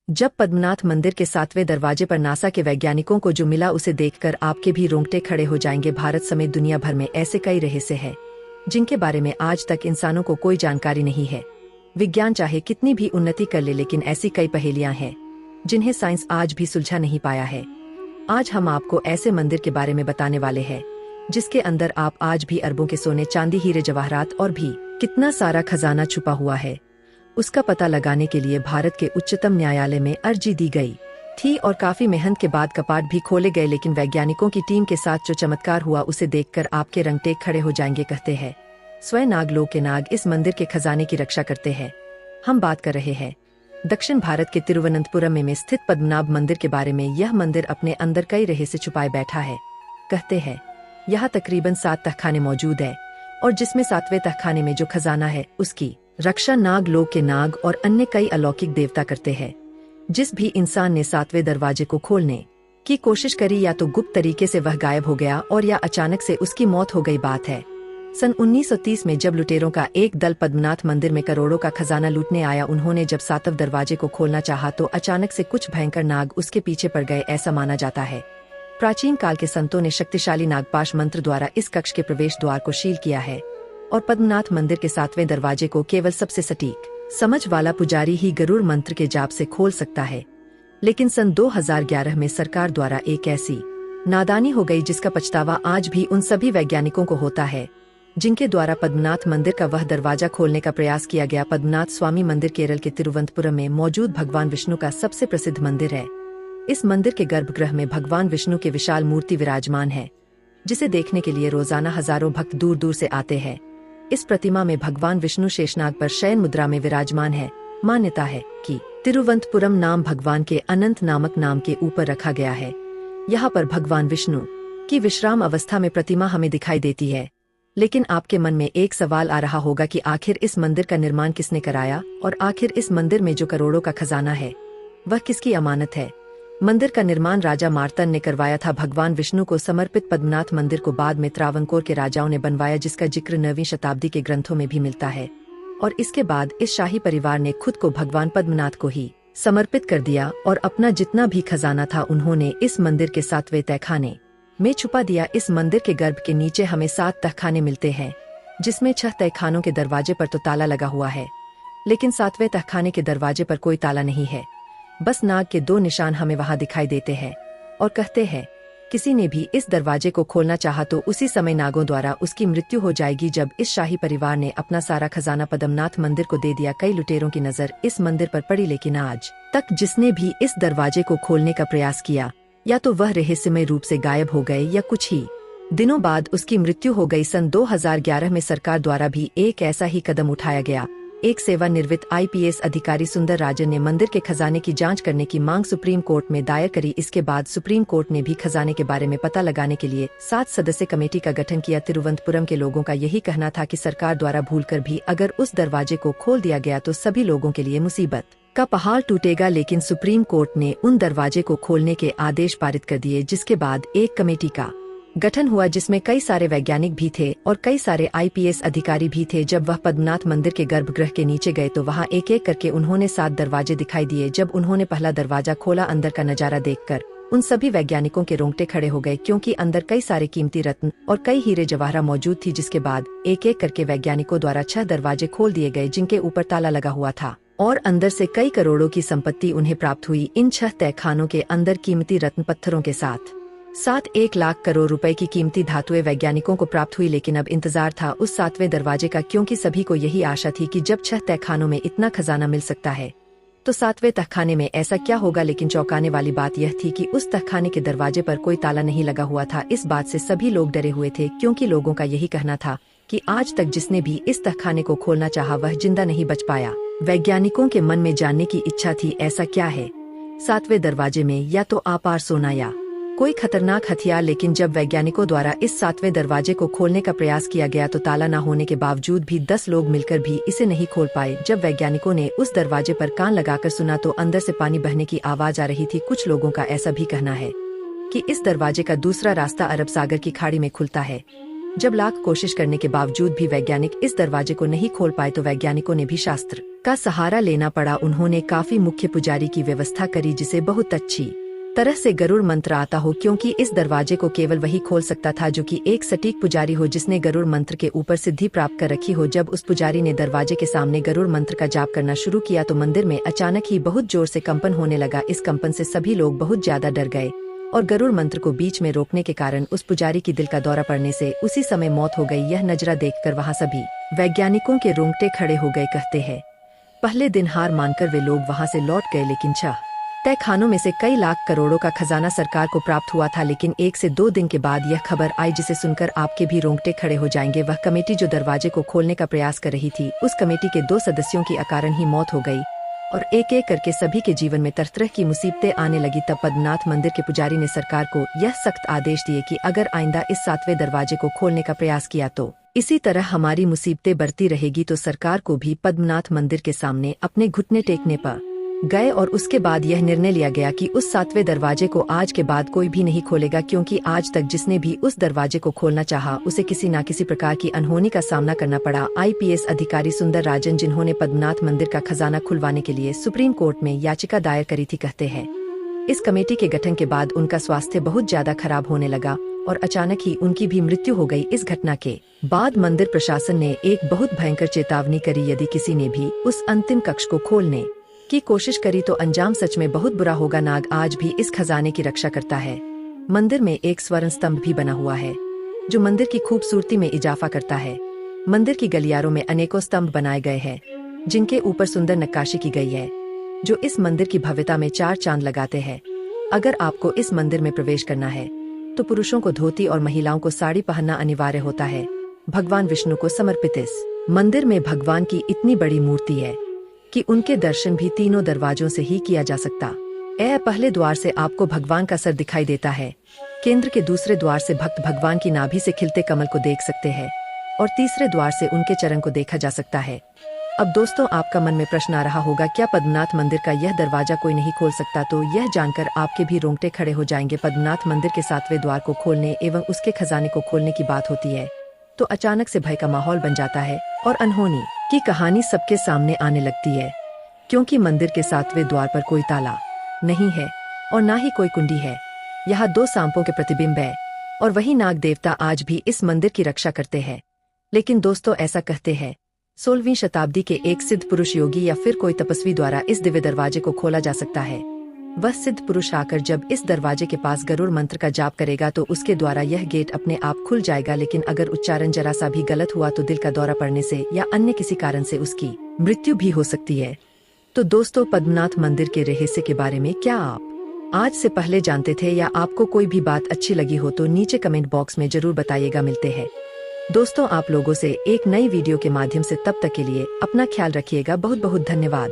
जब पद्मनाथ मंदिर के 7वें दरवाजे पर नासा के वैज्ञानिकों को जो मिला उसे देखकर आपके भी रोंगटे खड़े हो जाएंगे। भारत समेत दुनिया भर में ऐसे कई रहस्य हैं जिनके बारे में आज तक इंसानों को कोई जानकारी नहीं है। विज्ञान चाहे कितनी भी उन्नति कर ले, लेकिन ऐसी कई पहेलियां हैं जिन्हें साइंस आज भी सुलझा नहीं पाया है। आज हम आपको ऐसे मंदिर के बारे में बताने वाले हैं जिसके अंदर आप आज भी अरबों के सोने, चांदी, हीरे जवाहरात और भी कितना सारा खजाना छुपा हुआ है। उसका पता लगाने के लिए भारत के उच्चतम न्यायालय में अर्जी दी गई थी और काफी मेहनत के बाद कपाट भी खोले गए, लेकिन वैज्ञानिकों की टीम के साथ जो चमत्कार हुआ उसे देखकर आपके रंगटे खड़े हो जाएंगे। कहते हैं स्वयं नाग लोक के नाग इस मंदिर के खजाने की रक्षा करते हैं। हम बात कर रहे हैं दक्षिण भारत के तिरुवनंतपुरम में स्थित पद्मनाभ मंदिर के बारे में। यह मंदिर अपने अंदर कई रहस्य छुपाए बैठा है। कहते हैं यहाँ तकरीबन 7 तहखाने मौजूद है और जिसमें 7वें तहखाने में जो खजाना है उसकी रक्षा नाग लोक के नाग और अन्य कई अलौकिक देवता करते हैं। जिस भी इंसान ने 7वें दरवाजे को खोलने की कोशिश करी या तो गुप्त तरीके से वह गायब हो गया और या अचानक से उसकी मौत हो गई। बात है सन 1930 में, जब लुटेरों का एक दल पद्मनाथ मंदिर में करोड़ों का खजाना लूटने आया। उन्होंने जब 7वें दरवाजे को खोलना चाहा तो अचानक से कुछ भयंकर नाग उसके पीछे पड़ गए, ऐसा माना जाता है। प्राचीन काल के संतों ने शक्तिशाली नागपाश मंत्र द्वारा इस कक्ष के प्रवेश द्वार को सील किया है और पद्मनाथ मंदिर के 7वें दरवाजे को केवल सबसे सटीक समझ वाला पुजारी ही गरुड़ मंत्र के जाप से खोल सकता है। लेकिन सन 2011 में सरकार द्वारा एक ऐसी नादानी हो गई जिसका पछतावा आज भी उन सभी वैज्ञानिकों को होता है जिनके द्वारा पद्मनाथ मंदिर का वह दरवाजा खोलने का प्रयास किया गया। पद्मनाथ स्वामी मंदिर केरल के तिरुवनंतपुरम में मौजूद भगवान विष्णु का सबसे प्रसिद्ध मंदिर है। इस मंदिर के गर्भगृह में भगवान विष्णु की विशाल मूर्ति विराजमान है, जिसे देखने के लिए रोजाना हजारों भक्त दूर दूर से आते हैं। इस प्रतिमा में भगवान विष्णु शेषनाग पर शयन मुद्रा में विराजमान है। मान्यता है कि तिरुवनंतपुरम नाम भगवान के अनंत नामक नाम के ऊपर रखा गया है। यहाँ पर भगवान विष्णु की विश्राम अवस्था में प्रतिमा हमें दिखाई देती है। लेकिन आपके मन में एक सवाल आ रहा होगा कि आखिर इस मंदिर का निर्माण किसने कराया और आखिर इस मंदिर में जो करोड़ों का खजाना है वह किसकी अमानत है। मंदिर का निर्माण राजा मार्तंड ने करवाया था। भगवान विष्णु को समर्पित पद्मनाथ मंदिर को बाद में त्रावणकोर के राजाओं ने बनवाया, जिसका जिक्र 9वीं शताब्दी के ग्रंथों में भी मिलता है। और इसके बाद इस शाही परिवार ने खुद को भगवान पद्मनाथ को ही समर्पित कर दिया और अपना जितना भी खजाना था उन्होंने इस मंदिर के 7वें तहखाने में छुपा दिया। इस मंदिर के गर्भ के नीचे हमें 7 तहखाने मिलते हैं, जिसमें 6 तहखानों के दरवाजे पर तो ताला लगा हुआ है, लेकिन 7वें तहखाने के दरवाजे पर कोई ताला नहीं है। बस नाग के 2 निशान हमें वहां दिखाई देते हैं और कहते हैं किसी ने भी इस दरवाजे को खोलना चाहा तो उसी समय नागों द्वारा उसकी मृत्यु हो जाएगी। जब इस शाही परिवार ने अपना सारा खजाना पद्मनाथ मंदिर को दे दिया, कई लुटेरों की नजर इस मंदिर पर पड़ी, लेकिन आज तक जिसने भी इस दरवाजे को खोलने का प्रयास किया या तो वह रहस्यमय रूप से गायब हो गए या कुछ ही दिनों बाद उसकी मृत्यु हो गई। सन 2011 में सरकार द्वारा भी एक ऐसा ही कदम उठाया गया। एक सेवानिवृत्त IPS अधिकारी सुंदर राजन ने मंदिर के खजाने की जांच करने की मांग सुप्रीम कोर्ट में दायर करी। इसके बाद सुप्रीम कोर्ट ने भी खजाने के बारे में पता लगाने के लिए 7 सदस्य कमेटी का गठन किया। तिरुवनंतपुरम के लोगों का यही कहना था कि सरकार द्वारा भूलकर भी अगर उस दरवाजे को खोल दिया गया तो सभी लोगों के लिए मुसीबत का पहाड़ टूटेगा। लेकिन सुप्रीम कोर्ट ने उन दरवाजे को खोलने के आदेश पारित कर दिए, जिसके बाद एक कमेटी का गठन हुआ जिसमें कई सारे वैज्ञानिक भी थे और कई सारे IPS अधिकारी भी थे। जब वह पद्मनाथ मंदिर के गर्भगृह के नीचे गए तो वहां एक एक करके उन्होंने 7 दरवाजे दिखाई दिए। जब उन्होंने पहला दरवाजा खोला, अंदर का नजारा देखकर उन सभी वैज्ञानिकों के रोंगटे खड़े हो गए, क्योंकि अंदर कई सारे कीमती रत्न और कई हीरे जवाहरात मौजूद थी। जिसके बाद एक एक करके वैज्ञानिकों द्वारा 6 दरवाजे खोल दिए गए जिनके ऊपर ताला लगा हुआ था और अंदर से कई करोड़ों की संपत्ति उन्हें प्राप्त हुई। इन 6 तहखानों के अंदर कीमती रत्न पत्थरों के साथ 1 लाख करोड़ रुपए की कीमती धातुएं वैज्ञानिकों को प्राप्त हुई। लेकिन अब इंतजार था उस 7वें दरवाजे का, क्योंकि सभी को यही आशा थी कि जब 6 तहखानों में इतना खजाना मिल सकता है तो 7वें तहखाने में ऐसा क्या होगा। लेकिन चौंकाने वाली बात यह थी कि उस तहखाने के दरवाजे पर कोई ताला नहीं लगा हुआ था। इस बात से सभी लोग डरे हुए थे, क्योंकि लोगों का यही कहना था कि आज तक जिसने भी इस तहखाने को खोलना चाहा वह जिंदा नहीं बच पाया। वैज्ञानिकों के मन में जानने की इच्छा थी ऐसा क्या है 7वें दरवाजे में, या तो अपार सोना या कोई खतरनाक हथियार। लेकिन जब वैज्ञानिकों द्वारा इस 7वें दरवाजे को खोलने का प्रयास किया गया तो ताला न होने के बावजूद भी 10 लोग मिलकर भी इसे नहीं खोल पाए। जब वैज्ञानिकों ने उस दरवाजे पर कान लगाकर सुना तो अंदर से पानी बहने की आवाज आ रही थी। कुछ लोगों का ऐसा भी कहना है कि इस दरवाजे का दूसरा रास्ता अरब सागर की खाड़ी में खुलता है। जब लाख कोशिश करने के बावजूद भी वैज्ञानिक इस दरवाजे को नहीं खोल पाए तो वैज्ञानिकों ने भी शास्त्र का सहारा लेना पड़ा। उन्होंने काफी मुख्य पुजारी की व्यवस्था करी जिसे बहुत अच्छी तरह से गरुड़ मंत्र आता हो, क्योंकि इस दरवाजे को केवल वही खोल सकता था जो कि एक सटीक पुजारी हो जिसने गरुड़ मंत्र के ऊपर सिद्धि प्राप्त कर रखी हो। जब उस पुजारी ने दरवाजे के सामने गरुड़ मंत्र का जाप करना शुरू किया तो मंदिर में अचानक ही बहुत जोर से कंपन होने लगा। इस कंपन से सभी लोग बहुत ज्यादा डर गए और गरुड़ मंत्र को बीच में रोकने के कारण उस पुजारी की दिल का दौरा पड़ने से उसी समय मौत हो गई। यह नजरा देखकर वहाँ सभी वैज्ञानिकों के रोंगटे खड़े हो गए। कहते हैं पहले दिन हार मानकर वे लोग वहाँ से लौट गए, लेकिन तय खानों में से कई लाख करोड़ों का खजाना सरकार को प्राप्त हुआ था। लेकिन 1 से 2 दिन के बाद यह खबर आई जिसे सुनकर आपके भी रोंगटे खड़े हो जाएंगे। वह कमेटी जो दरवाजे को खोलने का प्रयास कर रही थी, उस कमेटी के 2 सदस्यों की अकारण ही मौत हो गई और एक एक करके सभी के जीवन में तरह तरह की मुसीबतें आने लगी। तब पद्मनाथ मंदिर के पुजारी ने सरकार को यह सख्त आदेश दिए कि अगर आइंदा इस 7वें दरवाजे को खोलने का प्रयास किया तो इसी तरह हमारी मुसीबतें बढ़ती रहेगी। तो सरकार को भी पद्मनाथ मंदिर के सामने अपने घुटने टेकने पर गए और उसके बाद यह निर्णय लिया गया कि उस 7वें दरवाजे को आज के बाद कोई भी नहीं खोलेगा, क्योंकि आज तक जिसने भी उस दरवाजे को खोलना चाहा उसे किसी न किसी प्रकार की अनहोनी का सामना करना पड़ा। IPS अधिकारी सुंदर राजन, जिन्होंने पद्मनाथ मंदिर का खजाना खुलवाने के लिए सुप्रीम कोर्ट में याचिका दायर करी थी, कहते हैं इस कमेटी के गठन के बाद उनका स्वास्थ्य बहुत ज्यादा खराब होने लगा और अचानक ही उनकी भी मृत्यु हो गई। इस घटना के बाद मंदिर प्रशासन ने एक बहुत भयंकर चेतावनी करी, यदि किसी ने भी उस अंतिम कक्ष को खोलने की कोशिश करी तो अंजाम सच में बहुत बुरा होगा। नाग आज भी इस खजाने की रक्षा करता है। मंदिर में एक स्वर्ण स्तंभ भी बना हुआ है जो मंदिर की खूबसूरती में इजाफा करता है। मंदिर की गलियारों में अनेकों स्तंभ बनाए गए हैं जिनके ऊपर सुंदर नक्काशी की गई है जो इस मंदिर की भव्यता में 4 चांद लगाते हैं। अगर आपको इस मंदिर में प्रवेश करना है तो पुरुषों को धोती और महिलाओं को साड़ी पहनना अनिवार्य होता है। भगवान विष्णु को समर्पित इस मंदिर में भगवान की इतनी बड़ी मूर्ति है कि उनके दर्शन भी तीनों दरवाजों से ही किया जा सकता। पहले द्वार से आपको भगवान का सर दिखाई देता है। केंद्र के दूसरे द्वार से भक्त भगवान की नाभि से खिलते कमल को देख सकते हैं और तीसरे द्वार से उनके चरण को देखा जा सकता है। अब दोस्तों, आपका मन में प्रश्न आ रहा होगा, क्या पद्मनाथ मंदिर का यह दरवाजा कोई नहीं खोल सकता? तो यह जानकर आपके भी रोंगटे खड़े हो जाएंगे। पद्मनाथ मंदिर के 7वें द्वार को खोलने एवं उसके खजाने को खोलने की बात होती है तो अचानक से भय का माहौल बन जाता है और अनहोनी की कहानी सबके सामने आने लगती है, क्योंकि मंदिर के 7वें द्वार पर कोई ताला नहीं है और ना ही कोई कुंडी है। यहाँ 2 सांपों के प्रतिबिंब है और वही नाग देवता आज भी इस मंदिर की रक्षा करते हैं। लेकिन दोस्तों, ऐसा कहते हैं 16वीं शताब्दी के एक सिद्ध पुरुष योगी या फिर कोई तपस्वी द्वारा इस दिव्य दरवाजे को खोला जा सकता है। वह सिद्ध पुरुष आकर जब इस दरवाजे के पास गरुड़ मंत्र का जाप करेगा तो उसके द्वारा यह गेट अपने आप खुल जाएगा। लेकिन अगर उच्चारण जरा सा भी गलत हुआ तो दिल का दौरा पड़ने से या अन्य किसी कारण से उसकी मृत्यु भी हो सकती है। तो दोस्तों, पद्मनाथ मंदिर के रहस्य के बारे में क्या आप आज से पहले जानते थे या आपको कोई भी बात अच्छी लगी हो तो नीचे कमेंट बॉक्स में जरूर बताइएगा। मिलते हैं दोस्तों आप लोगों से एक नई वीडियो के माध्यम से, तब तक के लिए अपना ख्याल रखिएगा। बहुत बहुत धन्यवाद।